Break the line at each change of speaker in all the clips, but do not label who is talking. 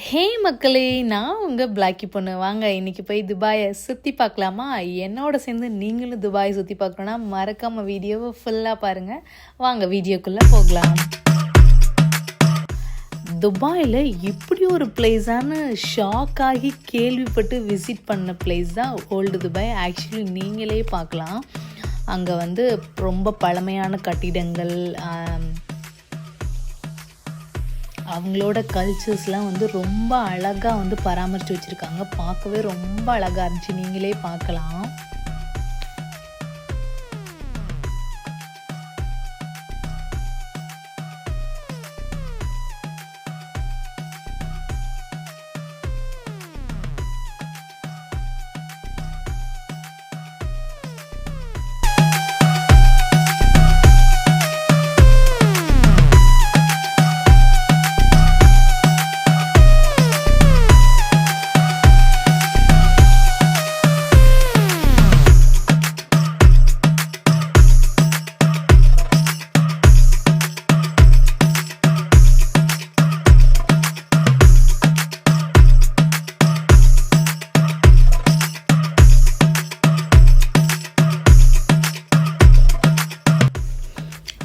ஹே மக்களே, நான் உங்கள் பிளாக்கி பொண்ணு. வாங்க இன்றைக்கி போய் துபாயை சுற்றி பார்க்கலாமா? என்னோட சேர்ந்து நீங்களும் துபாயை சுற்றி பார்க்கணுன்னா மறக்காமல் வீடியோவை ஃபுல்லாக பாருங்கள். வாங்க வீடியோக்குள்ளே போகலாம். துபாயில் இப்படி ஒரு பிளேஸான ஷாக் ஆகி கேள்விப்பட்டு விசிட் பண்ண பிளேஸ் தான் ஓல்டு துபாய். ஆக்சுவலி நீங்களே பார்க்கலாம். அங்கே ரொம்ப பழமையான கட்டிடங்கள், அவங்களோட கல்ச்சர்ஸ்லாம் ரொம்ப அழகாக பராமரித்து வச்சுருக்காங்க. பார்க்கவே ரொம்ப அழகாக இருந்துச்சு. நீங்களே பார்க்கலாம்.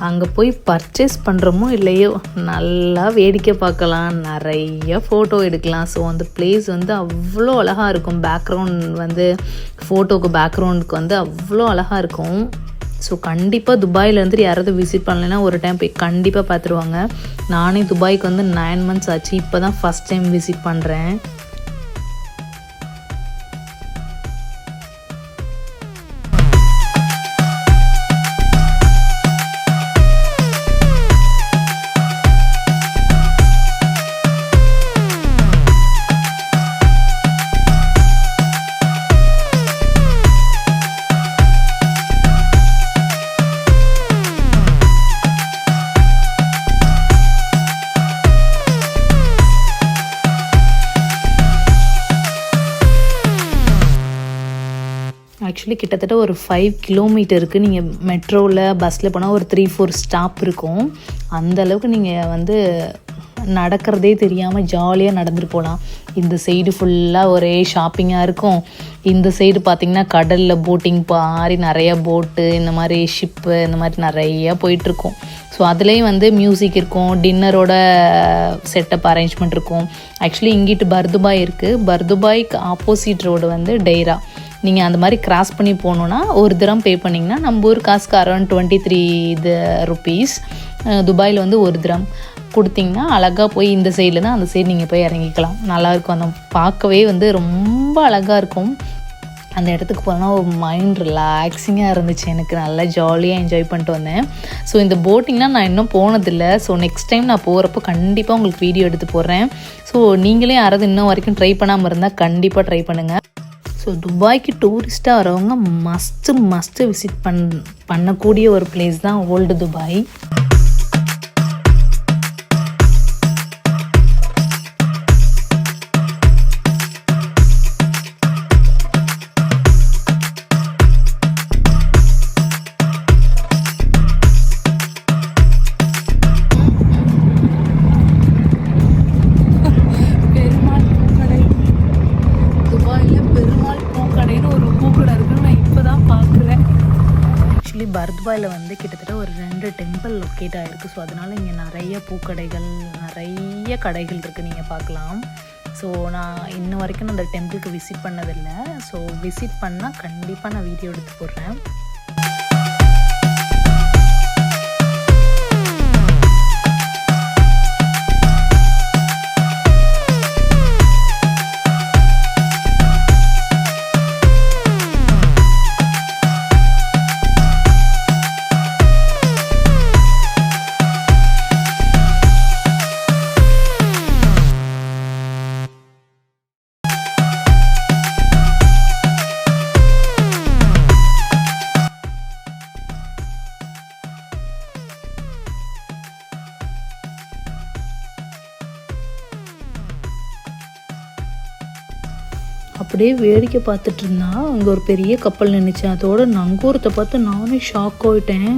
அங்கே போய் பர்ச்சேஸ் பண்ணுறோமோ இல்லையோ நல்லா வேடிக்கை பார்க்கலாம், நிறைய ஃபோட்டோ எடுக்கலாம். ஸோ அந்த பிளேஸ் அவ்வளோ அழகாக இருக்கும். பேக்ரவுண்ட் ஃபோட்டோக்கு பேக்ரவுண்டுக்கு அவ்வளோ அழகாக இருக்கும். ஸோ கண்டிப்பாக துபாயிலேருந்து யாராவது விசிட் பண்ணலைன்னா ஒரு டைம் போய் கண்டிப்பாக பார்த்துருவாங்க. நானே துபாய்க்கு 9 months ஆச்சு. இப்போ தான் ஃபஸ்ட் டைம் விசிட் பண்ணுறேன். ஆக்சுவலி கிட்டத்தட்ட ஒரு 5 கிலோமீட்டருக்கு நீங்கள் மெட்ரோவில் பஸ்ஸில் போனால் ஒரு 3-4 ஸ்டாப் இருக்கும். அந்தளவுக்கு நீங்கள் நடக்கிறதே தெரியாமல் ஜாலியாக நடந்துட்டு போகலாம். இந்த சைடு ஃபுல்லாக ஒரே ஷாப்பிங்காக இருக்கும். இந்த சைடு பார்த்திங்கன்னா கடலில் போட்டிங் மாதிரி நிறையா போட்டு, இந்த மாதிரி ஷிப்பு, இந்த மாதிரி நிறையா போயிட்டுருக்கும். ஸோ அதுலேயும் மியூசிக் இருக்கும், டின்னரோட செட்டப் அரேஞ்ச்மெண்ட் இருக்கும். ஆக்சுவலி இங்கிட்டு பர்துபாய் இருக்குது. பர்துபாய்க்கு ஆப்போசிட் ரோடு டெய்ரா. நீங்கள் அந்த மாதிரி கிராஸ் பண்ணி போகணுன்னா ஒரு திரம் பே பண்ணிங்கன்னா நம்ம ஊர் காசுக்கு அரௌண்ட் 23 rupees. துபாயில் 1 திரம் கொடுத்திங்கன்னா அழகாக போய் இந்த சைடில் தான் அந்த சைடு நீங்கள் போய் இறங்கிக்கலாம். நல்லாயிருக்கும். அந்த பார்க்கவே ரொம்ப அழகாக இருக்கும். அந்த இடத்துக்கு போனால் ஒரு மைண்ட் ரிலாக்ஸிங்காக இருந்துச்சு. எனக்கு நல்லா ஜாலியாக என்ஜாய் பண்ணிட்டு வந்தேன். ஸோ இந்த போட்டிங்லாம் நான் இன்னும் போனதில்லை. ஸோ நெக்ஸ்ட் டைம் நான் போகிறப்போ கண்டிப்பாக உங்களுக்கு வீடியோ எடுத்து போடுறேன். ஸோ நீங்களே யாராவது இன்னும் வரைக்கும் ட்ரை பண்ணாமல் இருந்தால் கண்டிப்பாக ட்ரை பண்ணுங்கள். ஸோ துபாய்க்கு டூரிஸ்ட்டாக வரவங்க மஸ்ட்டு விசிட் பண்ணக்கூடிய ஒரு பிளேஸ் தான் ஓல்டு துபாய். பர்துபாயில் கிட்டத்தட்ட ஒரு 2 டெம்பிள் லொக்கேட் ஆகிருக்கு. ஸோ அதனால் இங்கே நிறைய பூக்கடைகள், நிறைய கடைகள் இருக்குது, நீங்கள் பார்க்கலாம். ஸோ நான் இன்ன வரைக்கும் அந்த டெம்பிளுக்கு விசிட் பண்ணதில்லை. ஸோ விசிட் பண்ணால் கண்டிப்பாக நான் வீடியோ எடுத்து போடுறேன். அப்படியே வேடிக்கை பார்த்துட்டு இருந்தா அங்கே ஒரு பெரிய கப்பல் நின்றுச்சு. அதோட நங்கூரத்தை பார்த்து நானே ஷாக் ஆகிட்டேன்.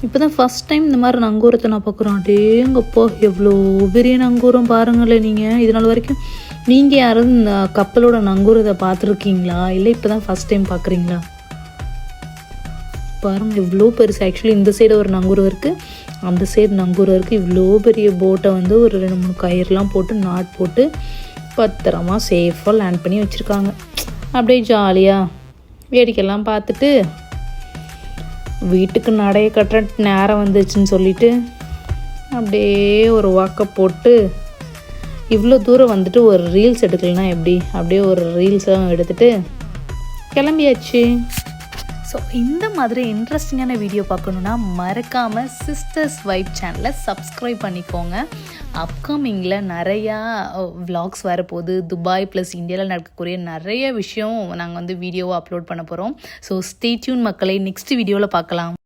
இப்போ தான் ஃபஸ்ட் டைம் இந்த மாதிரி நங்கூரத்தை நான் பார்க்குறோம். அடேங்கப்போ எவ்வளோ பெரிய நங்கூரம் பாருங்களேன். நீங்கள் இது நாள் வரைக்கும் நீங்கள் யாராவது இந்த கப்பலோட நங்கூரத்தை பார்த்துருக்கீங்களா, இல்லை இப்போ தான் ஃபஸ்ட் டைம் பார்க்குறீங்களா? பாருங்கள் இவ்வளோ பெருசு. ஆக்சுவலி இந்த சைடு ஒரு நங்கூரம் இருக்குது, அந்த சைடு நங்கூரம் இருக்குது. இவ்வளோ பெரிய போட்டை வந்து ஒரு 2-3 கயிறுலாம் போட்டு நாட் போட்டு பத்திரமா சேஃபாக லேண்ட் பண்ணி வச்சுருக்காங்க. அப்படியே ஜாலியாக வேடிக்கைலாம் பார்த்துட்டு வீட்டுக்கு நடைய கட்டுற நேரம் வந்துச்சுன்னு சொல்லிட்டு அப்படியே ஒரு வாக்கை போட்டு இவ்வளோ தூரம் வந்துட்டு ஒரு ரீல்ஸ் எடுக்கலனா எப்படி, அப்படியே ஒரு ரீல்ஸும் எடுத்துகிட்டு கிளம்பியாச்சு. ஸோ இந்த மாதிரி இன்ட்ரெஸ்டிங்கான வீடியோ பார்க்கணுன்னா மறக்காமல் சிஸ்டர்ஸ் வைப் சேனலை சப்ஸ்கிரைப் பண்ணிக்கோங்க. அப்கமிங்கில் நிறையா விலாக்ஸ் வரப்போகுது. துபாய் ப்ளஸ் இந்தியாவில் நடக்கக்கூடிய நிறைய விஷயம் நாங்கள் வந்து வீடியோவை அப்லோட் பண்ண போகிறோம். ஸோ ஸ்டே டியூன் மக்களை, நெக்ஸ்ட் வீடியோவில் பார்க்கலாம்.